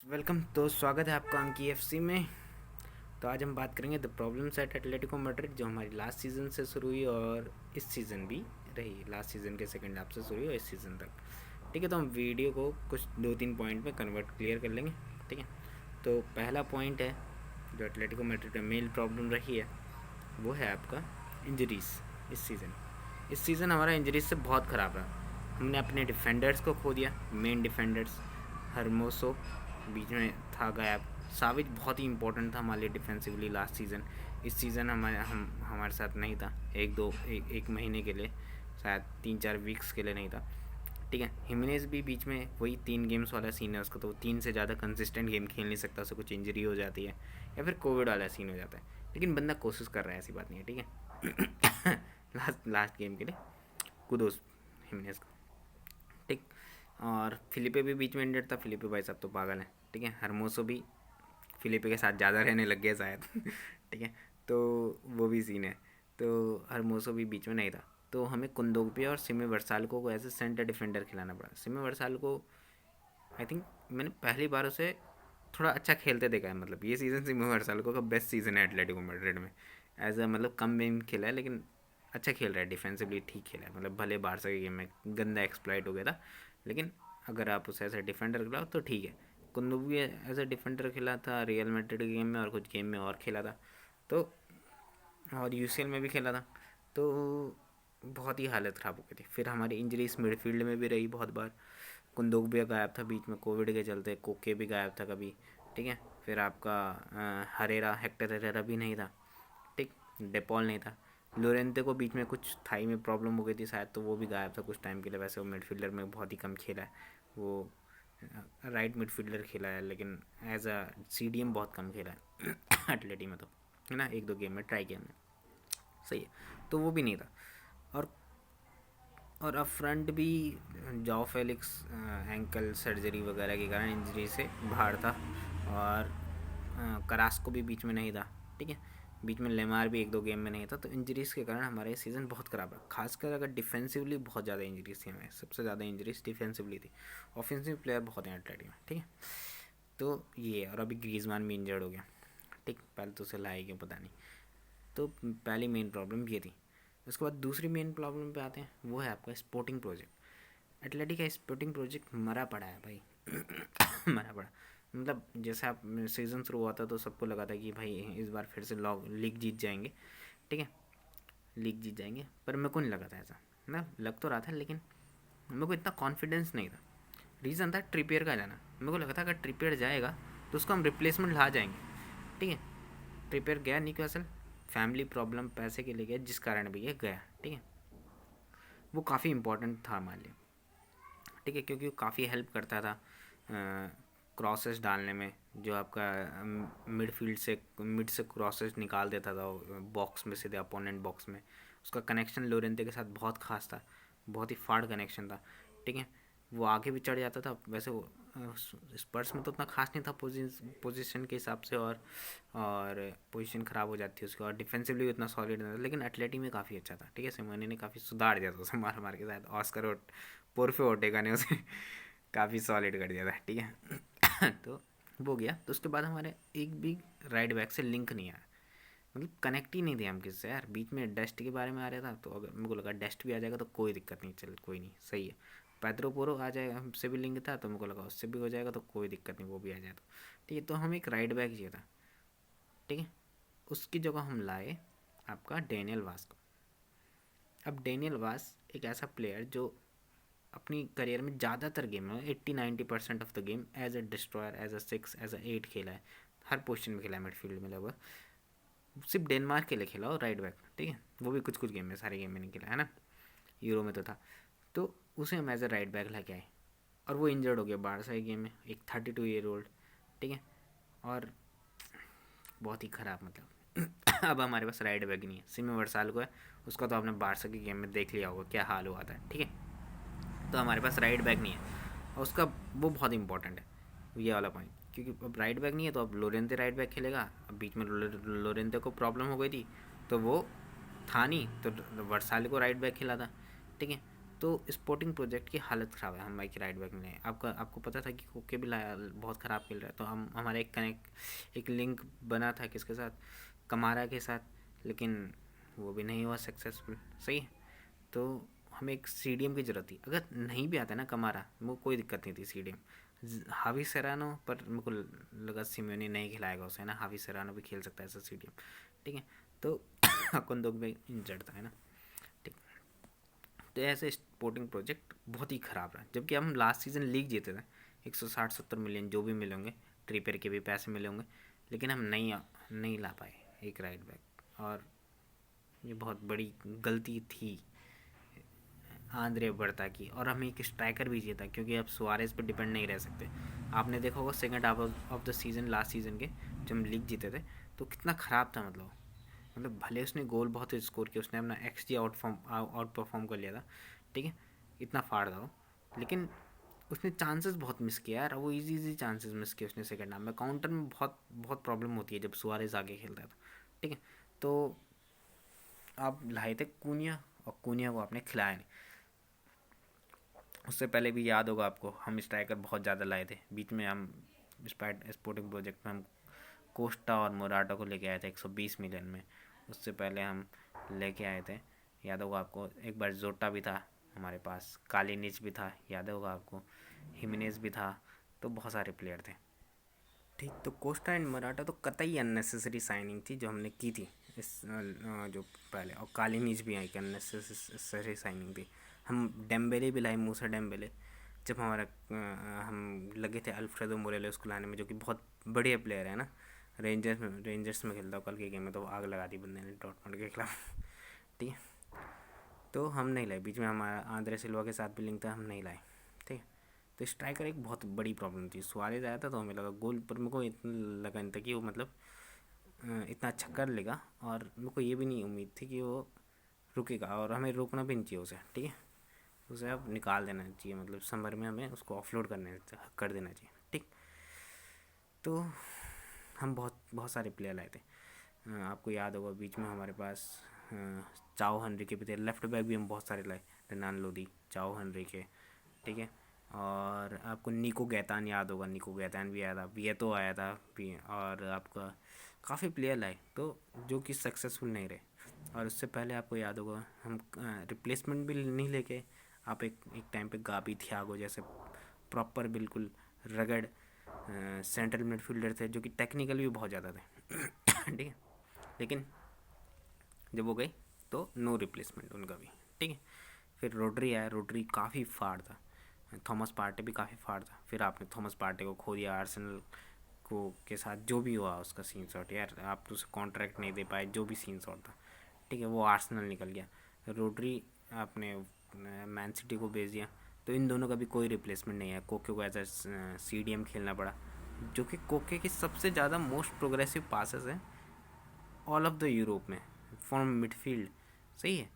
Welcome. तो स्वागत है आपका अंकी एफसी में। तो आज हम बात करेंगे the problems eight Atletico Madrid, जो हमारी लास्ट सीज़न से शुरू हुई और इस सीज़न भी रही। लास्ट सीज़न के सेकंड हाफ से शुरू हुई और इस सीज़न तक। ठीक है, तो हम वीडियो को कुछ 2-3 पॉइंट में कन्वर्ट क्लियर कर लेंगे। ठीक है, तो पहला पॉइंट है जो एटलेटिको मैड्रिड में मेन प्रॉब्लम रही है, वो है आपका इंजरीज़। इस सीज़न हमारा इंजरीज से बहुत ख़राब रहा। हमने अपने डिफेंडर्स को खो दिया। मेन डिफेंडर्स हरमोसो बीच में था गायब। साविच बहुत ही इंपॉर्टेंट था हमारे लिए डिफेंसिवली लास्ट सीज़न। इस सीज़न हमारे साथ नहीं था। एक महीने के लिए, शायद 3-4 वीक्स के लिए नहीं था। ठीक है, हिमेनेस भी बीच में वही 3 गेम्स वाला सीन है उसका, तो 3 से ज़्यादा कंसिस्टेंट गेम खेल नहीं सकता, उसे कुछ इंजरी हो जाती है या फिर कोविड वाला सीन हो जाता है। लेकिन बंदा कोशिश कर रहा है, ऐसी बात नहीं है। ठीक है लास्ट लास्ट गेम के लिए कुदोस हिमेनेस को। ठीक, और फिलिपे भी बीच में इंजर्ड था। फिलिपे भाई साहब तो पागल हैं। ठीक है, हरमोसो भी फिलिपे के साथ ज़्यादा रहने लग गया शायद ठीक है, तो वो भी सीन है। तो हरमोसो भी बीच में नहीं था, तो हमें कुंदोग्बे और सिमी वर्साल को एज ए सेंटर डिफेंडर खिलाना पड़ा। सिमी वर्साल को आई थिंक मैंने पहली बार उसे थोड़ा अच्छा खेलते देखा है। मतलब ये सीज़न सिमी वर्साल को का बेस्ट सीज़न है एटलेटिको मैड्रिड में। एज अ मतलब कम गेम खेला है, लेकिन अच्छा खेल रहा है, डिफेंसिवली ठीक खेला है। मतलब भले बारसा के गेम में गंदा एक्सप्लॉइट हो गया था, लेकिन अगर आप उसे एज ए डिफेंडर खिलाओ तो ठीक है। कुंदू भी एज ए डिफेंडर खेला था रियल मैड्रिड के गेम में, और कुछ गेम में और खेला था, तो और यूसीएल में भी खेला था। तो बहुत ही हालत ख़राब हो गई थी। फिर हमारी इंजरीज मिडफील्ड में भी रही बहुत बार। कुंदोक भी गायब था बीच में कोविड के चलते, कोके भी गायब था कभी। ठीक है, फिर आपका हरेरा, हेक्टर हरेरा भी नहीं था। ठीक, डेपॉल नहीं था। लोरेंते को बीच में कुछ थाई में प्रॉब्लम हो गई थी शायद, तो वो भी गायब था कुछ टाइम के लिए। वैसे वो मिडफील्डर में बहुत ही कम खेला है। वो राइट मिडफील्डर खेला है, लेकिन एज अ सीडीएम बहुत कम खेला है एटलेटी में, तो है ना, 1-2 गेम में ट्राई किया हमने। सही है, तो वो भी नहीं था। और अब फ्रंट भी जॉ फेलिक्स एंकल सर्जरी वगैरह के कारण इंजरी से बाहर था। और करास्को भी बीच में नहीं था। ठीक है, बीच में लेमार भी 1-2 गेम में नहीं था। तो इंजरीज़ के कारण हमारा ये सीज़न बहुत ख़राब है। खासकर अगर डिफेंसिवली बहुत ज़्यादा इंजरीज थी हमें, सबसे ज़्यादा इंजरीज डिफेंसिवली थी। ऑफेंसिव प्लेयर बहुत हैं एटलेटिको में। ठीक है, तो ये, और अभी ग्रीजमान भी इंजर्ड हो गया। ठीक, पहले तो उसे लाए क्यों पता नहीं। तो पहली मेन प्रॉब्लम ये थी। उसके बाद दूसरी मेन प्रॉब्लम पे आते हैं, वो है आपका स्पोर्टिंग प्रोजेक्ट। एटलेटिक का स्पोर्टिंग प्रोजेक्ट मरा पड़ा है भाई मरा पड़ा। मतलब जैसे आप सीज़न शुरू हुआ था तो सबको लगा था कि भाई इस बार फिर से लीग जीत जाएंगे। ठीक है, लीग जीत जाएंगे, पर मेरे को नहीं लगा था ऐसा। ना लग तो रहा था, लेकिन मेरे को इतना कॉन्फिडेंस नहीं था। रीज़न था ट्रिपियर का जाना। मेरे को लगा था अगर ट्रिपियर जाएगा तो उसको हम रिप्लेसमेंट ला जाएंगे। ठीक है, ट्रिपियर गया नहीं, असल फैमिली प्रॉब्लम पैसे के लिए गया, जिस कारण भी ये गया। ठीक है, वो काफ़ी इंपॉर्टेंट था हमारे लिए। ठीक है, क्योंकि वो काफ़ी हेल्प करता था क्रॉसेस डालने में। जो आपका मिड से क्रॉसेस निकाल देता था बॉक्स में, सीधे अपोनेंट बॉक्स में। उसका कनेक्शन लोरेंते के साथ बहुत खास था, बहुत ही फाड़ कनेक्शन था। ठीक है, वो आगे भी चढ़ जाता था। वैसे वो स्पर्स में तो उतना खास नहीं था पोजीशन के हिसाब से, और पोजीशन ख़राब हो जाती है उसकी, और डिफेंसिवली भी उतना सॉलिड नहीं था, लेकिन एथलेटिक में काफ़ी अच्छा था। ठीक है, सिमोने ने काफ़ी सुधार दिया था उसे, मार मार के साथ ऑस्कर पोरफे ओटेगा ने उसे काफ़ी सॉलिड कर दिया था। ठीक है तो वो गया। तो उसके बाद हमारे एक भी राइट बैक से लिंक नहीं आया। मतलब कनेक्ट ही नहीं थे हम किससे यार। बीच में डस्ट के बारे में आ रहा था, तो अगर मेरे को लगा डस्ट भी आ जाएगा तो कोई दिक्कत नहीं, चल कोई नहीं, सही है। पैद्रो पोरो आ जाएगा, हमसे भी लिंक था, तो मेरे को लगा उससे भी हो जाएगा तो कोई दिक्कत नहीं, वो भी आ जाए तो ठीक है। तो हम एक राइट बैक चाहिए था। ठीक है, उसकी जगह हम लाए आपका डेनियल वास को। अब डेनियल वास एक ऐसा प्लेयर जो अपनी करियर में ज़्यादातर गेम में 80-90% of the game as a destroyer, as a 6, as a 8 खेला है। हर पोजीशन में खेला है मिडफील्ड में लगभग। सिर्फ डेनमार्क के लिए खेला हो राइट बैक। ठीक है, वो भी कुछ कुछ गेम में, सारे गेम में नहीं खेला है ना, यूरो में तो था। तो उसे हम एज ए राइट बैक लेके आए, और वो इंजर्ड हो गया बारसा के गेम में। एक 32 ईयर ओल्ड। ठीक है, और बहुत ही ख़राब मतलब अब हमारे पास राइट बैक नहीं है। सिमी वर्साल को है, उसका तो आपने बारसा के गेम में देख लिया होगा क्या हाल हुआ था। ठीक है, तो हमारे पास राइट बैक नहीं है, और उसका वो बहुत इंपॉर्टेंट है ये वाला पॉइंट, क्योंकि अब राइट बैक नहीं है तो अब लोरेंते राइट बैक खेलेगा। अब बीच में लोरेंते को प्रॉब्लम हो गई थी, तो वो था नहीं, तो वर्साल को राइट बैक खेला था। ठीक है, तो स्पोर्टिंग प्रोजेक्ट की हालत ख़राब है, हम बाइक राइट बैक में आपको पता था कि कोके भी बहुत ख़राब खेल रहा है, तो हम हमारा एक लिंक बना था किसके साथ, कमारा के साथ, लेकिन वो भी नहीं हुआ सक्सेसफुल। सही है, तो हमें एक CDM की ज़रूरत थी। अगर नहीं भी आता ना कमारा, वो कोई दिक्कत नहीं थी। CDM हावी सेरानो, पर मेरे को लगा सिम्योनी नहीं खिलाएगा उसे ना, हावी सेरानो भी खेल सकता है ऐसा CDM, ठीक है। तो अकुंदोग भी इंजर्ड था, है ना, ठीक। तो ऐसे स्पोर्टिंग प्रोजेक्ट बहुत ही ख़राब रहा, जबकि हम लास्ट सीज़न लीग जीते थे। 160-70 मिलियन जो भी मिले होंगे, ट्रिपर के भी पैसे मिले होंगे, लेकिन हम नहीं ला पाए एक राइट बैक, और ये बहुत बड़ी गलती थी आंद्रे बर्ता की। और हमें एक स्ट्राइकर भी चाहिए था, क्योंकि अब सुआरेज पर डिपेंड नहीं रह सकते। आपने देखा होगा second half of the season, last season के जब हम लीग जीते थे, तो कितना ख़राब था। मतलब भले उसने गोल बहुत स्कोर किया, उसने अपना XG आउट परफॉर्म कर लिया था, ठीक है, इतना फाड़ था वो, लेकिन उसने चांसेस बहुत मिस किया यार। वो इजी चांसेस मिस किए उसने सेकंड हाफ में। काउंटर में बहुत बहुत प्रॉब्लम होती है जब सुआरेज आगे खेलता है, तो ठीक है। तो आप लाए थे कूनिया, और कूनिया को आपने खिलाया नहीं। उससे पहले भी याद होगा आपको, हम स्ट्राइकर बहुत ज़्यादा लाए थे बीच में। हम स्पोर्टिंग प्रोजेक्ट में हम कोस्टा और मोराटा को लेके आए थे 120 मिलियन में। उससे पहले हम लेके आए थे, याद होगा आपको, एक बार जोटा भी था हमारे पास, कालिनिच भी था, याद होगा आपको, हिमेनेज भी था। तो बहुत सारे प्लेयर थे, ठीक। तो कोस्टा एंड मराठा तो कतई अननेसेसरी साइनिंग थी जो हमने की थी इस जो पहले, और कालिनिच भी एक अननेसेसरी साइनिंग थी। हम डेम्बेले भी लाए, मूसा डेम्बेले, जब हम लगे थे अल्फ्रेडो मोरेलोस को लाने में, जो कि बहुत बढ़िया प्लेयर है ना। रेंजर्स में खेलता हूँ, कल के गेम में तो आग लगा दी बंदे ने डॉर्टमुंड के खिलाफ, ठीक है। तो हम नहीं लाए, बीच में हमारा आंद्रे सिल्वा के साथ भी लिंक था, हम नहीं लाए, ठीक है। तो स्ट्राइकर एक बहुत बड़ी प्रॉब्लम थी। सुआरेज आया था तो हमें लगा गोल, पर मेरे को इतना लगा नहीं था कि वो मतलब इतना अच्छा कर लेगा, और मेरे को ये भी नहीं उम्मीद थी कि वो रुकेगा, और हमें रोकना भी नहीं चाहिए उसे, ठीक है। उसे अब निकाल देना चाहिए, मतलब समर में हमें उसको ऑफलोड कर देना चाहिए, ठीक। तो हम बहुत बहुत सारे प्लेयर लाए थे। आपको याद होगा बीच में हमारे पास चाओ हनरी के भी थे, लेफ्ट बैक भी हम बहुत सारे लाए, रेनान लोदी, चाओ हनरी के, ठीक है। और आपको निको गैतान याद होगा, निको गैतान भी आया था, वियतो आया था भी, और आपका काफ़ी प्लेयर लाए, तो जो कि सक्सेसफुल नहीं रहे। और उससे पहले आपको याद होगा हम रिप्लेसमेंट भी नहीं लेके, आप एक टाइम पे गाबी थियागो जैसे प्रॉपर बिल्कुल रगड़ सेंट्रल मिडफील्डर थे, जो कि टेक्निकल भी बहुत ज़्यादा थे, ठीक है। लेकिन जब वो गए तो नो रिप्लेसमेंट उनका भी, ठीक है। फिर रोड्री आया, रोड्री काफ़ी फाड़ था। थॉमस पार्टे भी काफ़ी फाड़ था। फिर आपने थॉमस पार्टे को खो दिया आर्सेनल को के साथ, जो भी हुआ उसका सीन शॉट यार, आप तो उसे कॉन्ट्रैक्ट नहीं दे पाए, जो भी सीन शॉट था, ठीक है, वो आर्सेनल निकल गया। रोड्री आपने मैन सिटी को भेज दिया, तो इन दोनों का भी कोई रिप्लेसमेंट नहीं है। कोके को एज ए CDM खेलना पड़ा, जो कि कोके की सबसे ज़्यादा मोस्ट प्रोग्रेसिव पासेस है ऑल ऑफ द यूरोप में, फ्रॉम मिडफील्ड, सही है।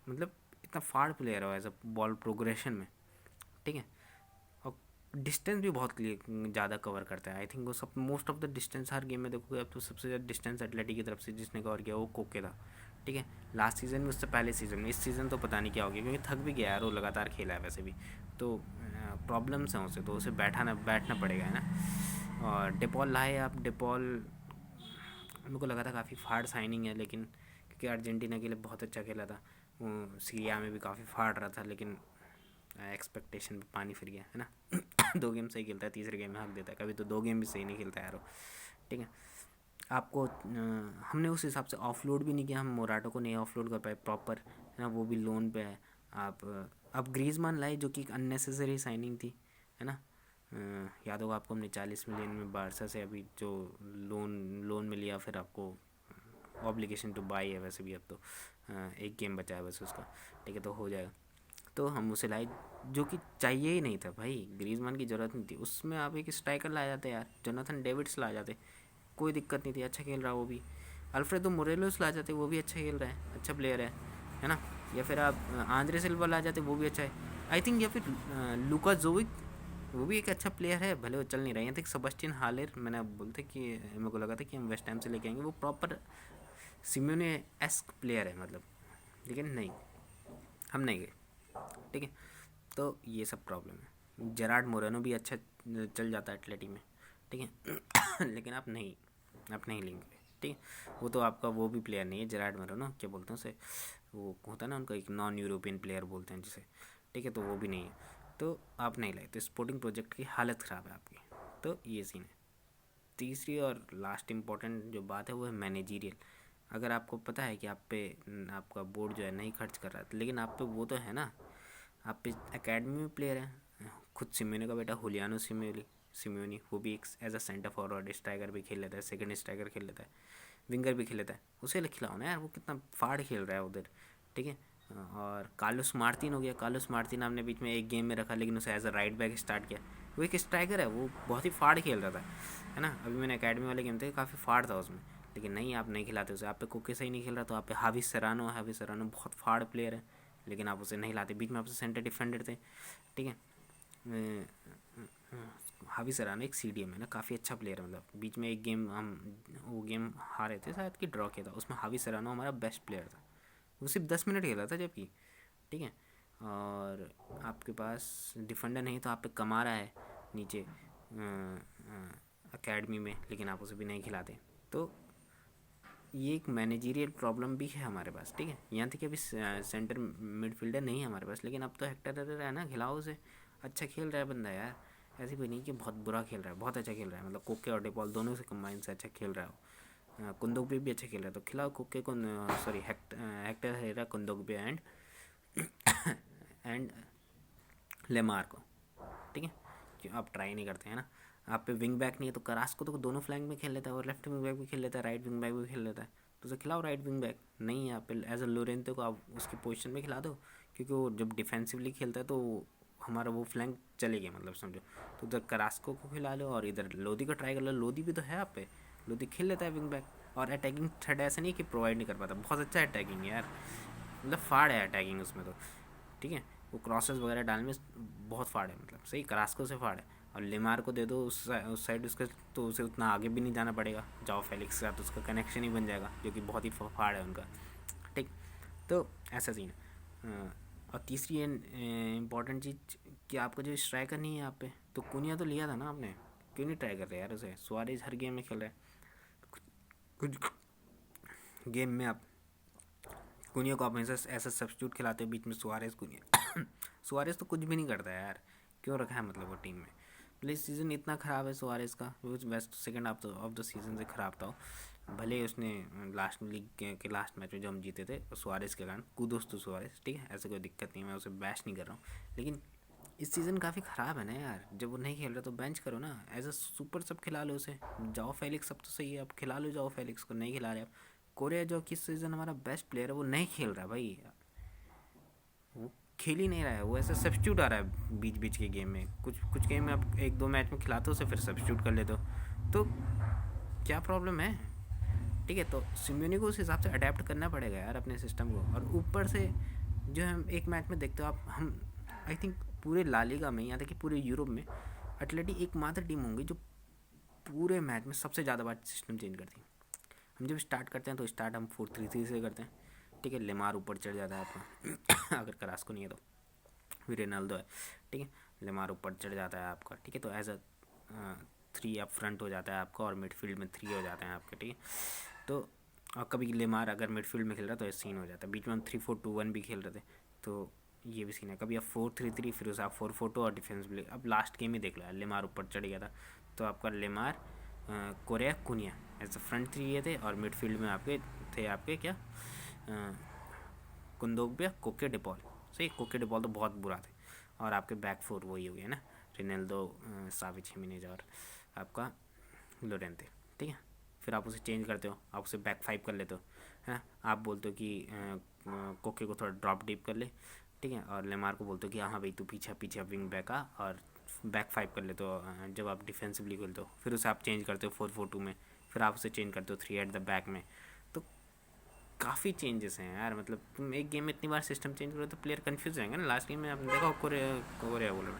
मतलब इतना फाड़ प्लेयर है एज अ बॉल प्रोग्रेशन में, ठीक है। और डिस्टेंस भी बहुत ज़्यादा कवर करता है। आई थिंक वो सब most of the distance her game में देखोगे अब तो सबसे ज़्यादा डिस्टेंस एथलेटिक की तरफ से जिसने कवर किया वो कोके था, ठीक है। लास्ट सीज़न में, उससे पहले सीज़न में, इस सीज़न तो पता नहीं क्या हो गया, क्योंकि थक भी गया यार, वो लगातार खेला है वैसे भी, तो प्रॉब्लम्स हैं उसे, तो उसे बैठना पड़ेगा, है ना। और डिपॉल लाए आप, डिपॉल मेरे को लगा था काफ़ी फाड़ साइनिंग है, लेकिन क्योंकि अर्जेंटीना के लिए बहुत अच्छा खेला था, वो सीरिया में भी काफ़ी फाड़ रहा था, लेकिन एक्सपेक्टेशन पे पानी फिर गया, है ना। 2 गेम सही खेलता है, तीसरे गेम में हक देता है, कभी तो 2 गेम भी सही नहीं खेलता यार वो, ठीक है। आपको हमने उस हिसाब से ऑफलोड भी नहीं किया, हम मोराटो को नहीं ऑफलोड कर पाए प्रॉपर, है ना, वो भी लोन पे है। आप ग्रीजमान लाए, जो कि एक अननेसेसरी साइनिंग थी, है ना। याद होगा आपको, हमने 40 मिलियन में बारसा से अभी जो लोन में लिया, फिर आपको ऑब्लिगेशन टू बाई है वैसे भी अब तो, एक गेम बचा है बस उसका, ठीक है, तो हो जाएगा। तो हम उसे लाए, जो कि चाहिए ही नहीं था भाई, ग्रीजमान की ज़रूरत नहीं थी उसमें। आप एक स्ट्राइकर ला जाते यार, जोनाथन डेविड्स ला जाते, कोई दिक्कत नहीं थी, अच्छा खेल रहा वो भी। अल्फ्रेडो मोरेलोस ला जाते, वो भी अच्छा खेल रहा है, अच्छा प्लेयर है ना। या फिर आप आंद्रे सिल्वा ला जाते, वो भी अच्छा है आई थिंक। या फिर लुका जोविक, वो भी एक अच्छा प्लेयर है, भले वो चल नहीं रहे हैं। थे सेबेस्टियन हालेर, मैंने अब बोलते कि मेरे को लगा था कि हम वेस्ट हैम से लेके आएंगे, वो प्रॉपर सिम्योने एस्क प्लेयर है मतलब, लेकिन नहीं, हम नहीं गए। ठीक है, तो ये सब प्रॉब्लम है। जेरार्ड मोरेनो भी अच्छा चल जाता है एटलेटिक में, ठीक है लेकिन आप नहीं लेंगे, ठीक है। वो तो आपका वो भी प्लेयर नहीं है जेरार्ड मोरेनो, क्या बोलते हैं उसे, वो होता है ना उनका एक नॉन यूरोपियन प्लेयर बोलते हैं जिसे, ठीक है, तो वो भी नहीं है, तो आप नहीं लाए, तो स्पोर्टिंग प्रोजेक्ट की हालत ख़राब है आपकी, तो ये सीन है। तीसरी और लास्ट इम्पॉर्टेंट जो बात है वो है मैनेजीरियल। अगर आपको पता है कि आप पे आपका बोर्ड जो है नहीं खर्च कर रहा है, लेकिन आप पे वो तो है ना, आप पे एकेडमी में प्लेयर हैं, खुद सिम्योनी का बेटा हुलियानो सिम्योनी वो भी एक as a centre forward striker भी खेल लेता है, सेकंड स्ट्राइकर खेल लेता है, विंगर भी खेल लेता है, उसे खिलाओ ना यार, वो कितना फाड़ खेल रहा है उधर, ठीक है। और कार्लोस मार्टिन हो गया, कार्लोस मार्टिन आपने बीच में एक गेम में रखा, लेकिन उसे as a right back start किया, वो एक स्ट्राइकर है, वो बहुत ही फाड़ खेल रहा था, है ना। अभी मैंने एकेडमी वाले गेम थे, काफ़ी फाड़ था उसमें, लेकिन नहीं, आप नहीं खिलाते उसे। आप पे कुके सही नहीं खेल रहा, तो आप पे हावी सरानो बहुत फाड़ प्लेयर है, लेकिन आप उसे नहीं लाते। बीच में आपसे सेंटर डिफेंडर थे, ठीक है, हावी सरानो एक CDM है ना, काफ़ी अच्छा प्लेयर है, मतलब बीच में एक गेम हम वो गेम हारे थे शायद कि ड्रॉ किया था, उसमें हावी सरानो हमारा बेस्ट प्लेयर था, वो सिर्फ 10 मिनट खेला था जबकि, ठीक है। और आपके पास डिफेंडर नहीं तो आप पे कमारा है नीचे एकेडमी में, लेकिन आप उसे भी नहीं खिलाते, तो ये एक मैनेजीरियल प्रॉब्लम भी है हमारे पास, ठीक है। यहाँ तक कि अभी सेंटर मिडफील्डर नहीं है हमारे पास, लेकिन अब तो हेक्टर हेरर है ना, खिलाओ उसे, अच्छा खेल रहा है बंदा यार, ऐसी कोई नहीं कि बहुत बुरा खेल रहा है, बहुत अच्छा खेल रहा है, मतलब कोके और डेपॉल दोनों से कंबाइन से अच्छा खेल रहा हो। कुंदोक भी अच्छा खेल रहा है, तो खिलाओ कोके को, सॉरी हेक्टर हेरेरा, कुंदोक एंड एंड लेमार को, ठीक है। क्यों आप ट्राई नहीं करते हैं ना। आप पे विंग बैक नहीं है, तो करास्को तो दोनों फ्लैंक में खेल लेता है, और लेफ्ट विंग बैक भी खेल लेता है, राइट विंग बैक भी खेल लेता है, तो उसे खिलाओ राइट विंग बैक। नहीं है आप पे एज अ लोरेंतो को, आप उसकी पोजीशन में खिला दो, क्योंकि वो जब डिफेंसिवली खेलता है तो हमारा वो फ्लैंक चले गए, मतलब समझो, तो उधर करास्को को खिला लो और इधर लोधी को ट्राई कर लो, लोधी भी तो है आप पे, लोधी खेल लेता है विंग बैक, और अटैकिंग थर्ड ऐसा नहीं कि प्रोवाइड नहीं कर पाता, बहुत अच्छा अटैकिंग यार, मतलब फाड़ है अटैकिंग उसमें तो, ठीक है। वो क्रॉसेस वगैरह डालने में बहुत फाड़ है, मतलब सही करास्को से फाड़ है। और लेमार को दे दो उस साइड उसका, तो उसे उतना आगे भी नहीं जाना पड़ेगा जाओ फेलिक्स का, तो उसका कनेक्शन ही बन जाएगा, जो कि बहुत ही फाड़ है उनका, ठीक। तो ऐसा सीन है। और तीसरी इम्पॉर्टेंट चीज़ कि आपका जो स्ट्राइकर नहीं है आप पे, तो कुनिया तो लिया था ना आपने, क्यों नहीं ट्राई कर रहे यार उसे, सुआरेज हर गेम में खेल रहा है, कुछ गेम में आप कुनिया को आप ऐसा सब्स्टिट्यूट खिलाते हो बीच में, सुआरेज कुनिया सुआरेज तो कुछ भी नहीं करता है यार, क्यों रखा है मतलब वो टीम में। प्ले सीज़न इतना ख़राब है सुआरेज का, वो best second half of the season से ख़राब था, भले ही उसने लास्ट लीग के लास्ट मैच में जो हम जीते थे सुआरेज के कारण, कूदोस तो सुआरेज, ठीक है, ऐसे कोई दिक्कत नहीं, मैं उसे बैश नहीं कर रहा हूँ, लेकिन इस सीज़न काफ़ी ख़राब है ना यार, जब वो नहीं खेल रहा तो बेंच करो ना, एज अ सुपर सब खिला लो उसे, जाओ फेलिक्स सब तो सही है, अब खिला लो जाओ फेलिक्स को, नहीं खिला रहे आप। कोरिया जो कि इस सीज़न हमारा बेस्ट प्लेयर है वो नहीं खेल रहा भाई, वो खेल ही नहीं रहा है, वो ऐसा सब्स्टिट्यूट आ रहा है बीच बीच के गेम में, कुछ कुछ गेम में आप एक दो मैच में खिलाते हो उसे, फिर सब्स्टिट्यूट कर लेते हो, तो क्या प्रॉब्लम है, ठीक है। तो सिम्योनी को उस हिसाब से अडेप्ट करना पड़ेगा यार अपने सिस्टम को। और ऊपर से जो हम एक मैच में देखते हो आप, हम आई थिंक पूरे लालिगा में, यहाँ तक कि पूरे यूरोप में एटलेटी एकमात्र टीम होंगी जो पूरे मैच में सबसे ज़्यादा बार सिस्टम चेंज करती है। हम जब स्टार्ट करते हैं तो स्टार्ट हम 4-3-3 से करते हैं, ठीक है, लेमार ऊपर चढ़ जाता है आपका अगर करास्को नहीं है तो फिर रेनाल्डो है, ठीक है, लेमार ऊपर चढ़ जाता है आपका, ठीक है, तो एज अ 3 अप फ्रंट हो जाता है आपका, और मिडफील्ड में 3 हो जाते हैं आपके, ठीक है। तो और कभी लेमार अगर मिडफील्ड में खेल रहा है तो ऐसा सीन हो जाता है, बीच में हम 3-4-2-1 भी खेल रहे थे, तो ये भी सीन है, कभी आप 4-3-3 फिर उसे आप 4-4-2 और डिफेंसिवली, अब लास्ट गेम ही देख लो लेमार ऊपर चढ़ गया था, तो आपका Lemar Correa Cunha as a front 3 ये थे, और मिडफील्ड में आपके क्या कुंदोग्बिया कोके डिपॉल, सही, कोके डिपॉल तो बहुत बुरा थे, और आपके बैक 4 वही हो गया ना, रिनेल्डो, साविच हिमिनेज और आपका लोरेंते, ठीक है। फिर आप उसे चेंज करते हो, आप उसे बैक 5 कर लेते हो, है, आप बोलते हो कि कोके को थोड़ा ड्रॉप डीप कर ले, ठीक है, और लेमार को बोलते हो कि हाँ भाई तू पीछे पीछे विंग बैक आ, और बैक 5 कर लेते हो जब आप डिफेंसिवली खेलते हो, फिर उसे आप चेंज करते हो 4-4-2 में, फिर आप उसे चेंज करते हो 3 एट द बैक में, तो काफ़ी चेंजेस हैं यार, मतलब तुम एक गेम में इतनी बार सिस्टम चेंज करो तो प्लेयर कंफ्यूज रहेंगे ना। लास्ट गेम में आपने देखा कोरिया बोल रहा,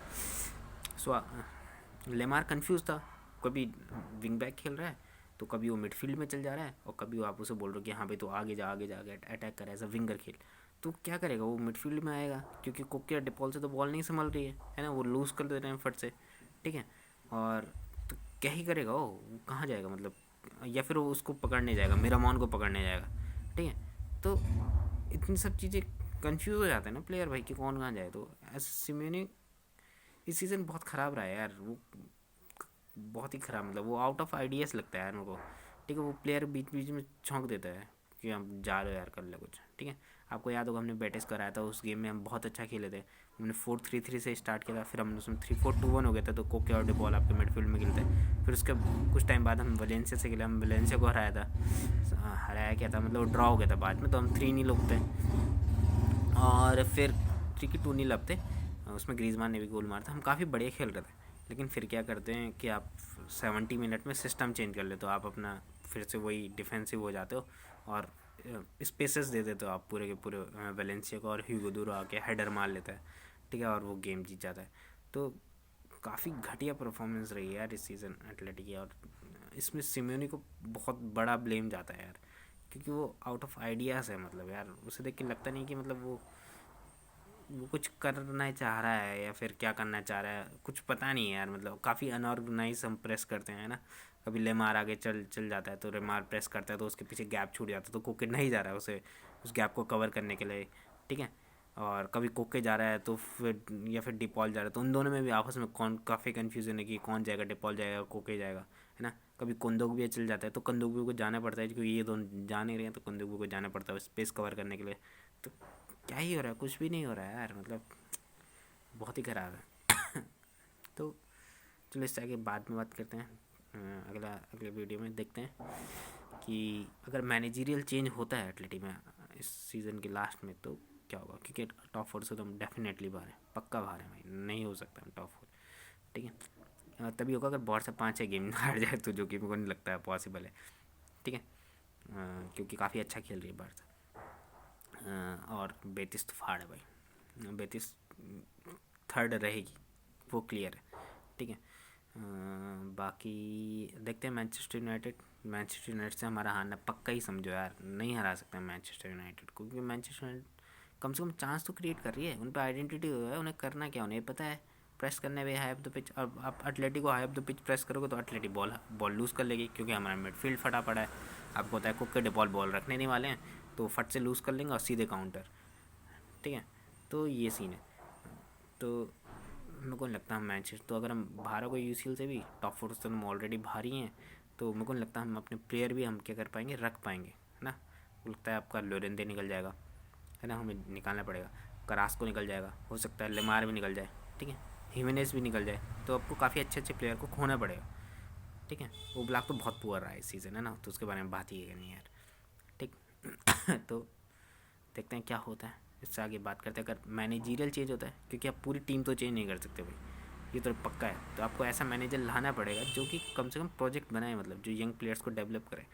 सो लेमार कंफ्यूज था, कभी विंग बैक खेल रहा है तो कभी वो मिडफील्ड में चल जा रहा है, और कभी वो आप उसे बोल रहे हो कि हाँ भाई तो आगे जा आगे जा, आगे अटैक कर, एज अ विंगर खेल, तो क्या करेगा वो, मिडफील्ड में आएगा क्योंकि कोके डिपॉल से तो बॉल नहीं संभल रही है ना, वो लूज़ कर दे रहे हैं फट से, ठीक है। और तो क्या ही करेगा वो कहाँ जाएगा मतलब, या फिर वो उसको पकड़ने जाएगा, मिरामॉन को पकड़ने जाएगा, ठीक है। तो इतनी सब चीज़ें कंफ्यूज हो जाते हैं ना प्लेयर भाई कि कौन कहाँ जाए। तो ऐसे सिमेने इस सीज़न बहुत ख़राब रहा है यार, वो बहुत ही ख़राब, मतलब वो आउट ऑफ आइडियाज़ लगता है यार मेरे को, ठीक है। वो प्लेयर बीच बीच में छौंक देता है कि हम जा रहे हो यार, कर ले कुछ, ठीक है। आपको याद होगा हमने बेटिस कराया था, उस गेम में हम बहुत अच्छा खेले थे। हमने 4-3-3 से स्टार्ट किया था, फिर हमने उसमें 3-4-2-1 हो गया था, तो कोके और डिबॉल आपके मिडफील्ड में खेलते हैं। फिर उसके कुछ टाइम बाद हम वलेंसिया से खेले, हम वलेंसिया को हराया था, हराया क्या था मतलब ड्रॉ हो गया था बाद में, तो हम 3-0 लोग थे। और फिर 3-2 अब थे, उसमें ग्रीजमान ने भी गोल मारा था, हम काफ़ी बढ़िया खेल रहे थे। लेकिन फिर क्या करते हैं कि आप 70 मिनट में सिस्टम चेंज कर लेते हो, आप अपना फिर से वही डिफेंसिव हो जाते हो और स्पेसेस दे देते हो आप पूरे के पूरे वेलेंसिया को, और ह्यूगो दूर आके हेडर मार लेता है, ठीक है, और वो गेम जीत जाता है। तो काफ़ी घटिया परफॉर्मेंस रही है यार इस सीज़न एथलेटिक की, और इसमें सिम्योनी को बहुत बड़ा ब्लेम जाता है यार, क्योंकि वो आउट ऑफ आइडियाज़ है, मतलब यार उसे देख के लगता नहीं कि मतलब वो कुछ करना चाह रहा है या फिर क्या करना चाह रहा है, कुछ पता नहीं है यार। मतलब काफ़ी अनऑर्गेनाइज हम प्रेस करते हैं ना, कभी लेमार आगे चल चल जाता है तो लेमार प्रेस करता है तो उसके पीछे गैप छूट जाता है, तो कोके नहीं जा रहा है उसे उस गैप को कवर करने के लिए, ठीक है। और कभी कोके जा रहा है तो फिर, या फिर डिपॉल जा रहा है, तो उन दोनों में भी आपस में कौन काफ़ी कन्फ्यूजन है कि कौन जाएगा, डिपॉल जाएगा कोके जाएगा, है ना। कभी कुंदोग चल जाता है तो कुंदोग को जाना पड़ता है, क्योंकि ये दोनों जा नहीं रहे हैं तो कुंदोग को जाना पड़ता है स्पेस कवर करने के लिए। तो क्या ही हो रहा है, कुछ भी नहीं हो रहा है यार, मतलब बहुत ही ख़राब है। तो चलो इससे आगे बाद में बात करते हैं, अगले वीडियो में देखते हैं कि अगर मैनेजरियल चेंज होता है एथलेटिक में इस सीज़न के लास्ट में तो क्या होगा, क्योंकि टॉप 4 से तो हम डेफिनेटली बाहर हैं, पक्का बाहर हैं भाई, नहीं हो सकता हम टॉप 4, ठीक है। तभी होगा अगर बहुत से 5-6 गेम हार जाए, तो जो कि मेरे को नहीं लगता है पॉसिबल है, ठीक है। क्योंकि काफ़ी अच्छा खेल रही है बारसा, और बेतिस तो फाड़ है भाई, बेतिस थर्ड रहेगी, वो क्लियर है, ठीक है। बाकी देखते हैं मैनचेस्टर यूनाइटेड से हमारा हारना पक्का ही समझो यार, नहीं हरा सकते हैं मैनचेस्टर यूनाइटेड को, क्योंकि मैनचेस्टर यूनाइटेड कम से कम चांस तो क्रिएट कर रही है, उन पर आइडेंटिटी हो है, उन्हें करना क्या, उन्हें पता है प्रेस करने वे हाई ऑफ द पिच। और आप एथलेटिक को high of the pitch press करोगे तो एथलेटिक बॉल लूज़ कर लेगी, क्योंकि हमारा मिडफील्ड फटा पड़ा है। आपको पता है कुक के बॉल रखने नहीं वाले हैं, तो फट से लूज़ कर लेंगे और सीधे काउंटर, ठीक है। तो ये सीन है। तो मेरे को नहीं लगता हम मैनचेस्टर, तो अगर हम बाहर हो गए यूसीएल से भी, टॉप 4 से तो हम ऑलरेडी बाहर ही हैं, तो मेरे को नहीं लगता हम अपने प्लेयर भी हम क्या कर पाएंगे, रख पाएंगे, है ना। मुझे लगता है आपका लोरेंदे निकल जाएगा, है ना, हमें निकालना पड़ेगा। करास्को निकल जाएगा, हो सकता है लेमार भी निकल जाए, ठीक है, हिमेनेस भी निकल जाए, तो आपको काफ़ी अच्छे अच्छे प्लेयर को खोना पड़ेगा, ठीक है। वो ब्लॉक तो बहुत पुअर रहा है इस सीज़न, है ना, तो उसके बारे में बात ही है नहीं यार, ठीक। तो देखते हैं क्या होता है, इससे आगे बात करते हैं। अगर मैनेजरियल चेंज होता है, क्योंकि आप पूरी टीम तो चेंज नहीं कर सकते भाई, ये तो पक्का है, तो आपको ऐसा मैनेजर लाना पड़ेगा जो कि कम से कम प्रोजेक्ट बनाए, मतलब जो यंग प्लेयर्स को डेवलप करे,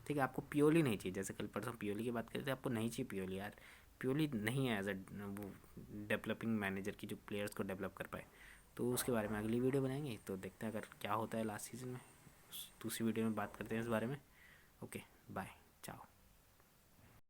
ठीक है। आपको प्योरली नहीं चाहिए, जैसे कल परसों प्योरली की बात करते थे, आपको नहीं चाहिए प्योरली यार, प्योरली नहीं है एज अ वो डेवलपिंग मैनेजर की जो प्लेयर्स को डेवलप कर पाए। तो उसके बारे में अगली वीडियो बनाएंगे, तो देखते हैं अगर क्या होता है लास्ट सीज़न में, दूसरी वीडियो में बात करते हैं इस बारे में। Okay, bye.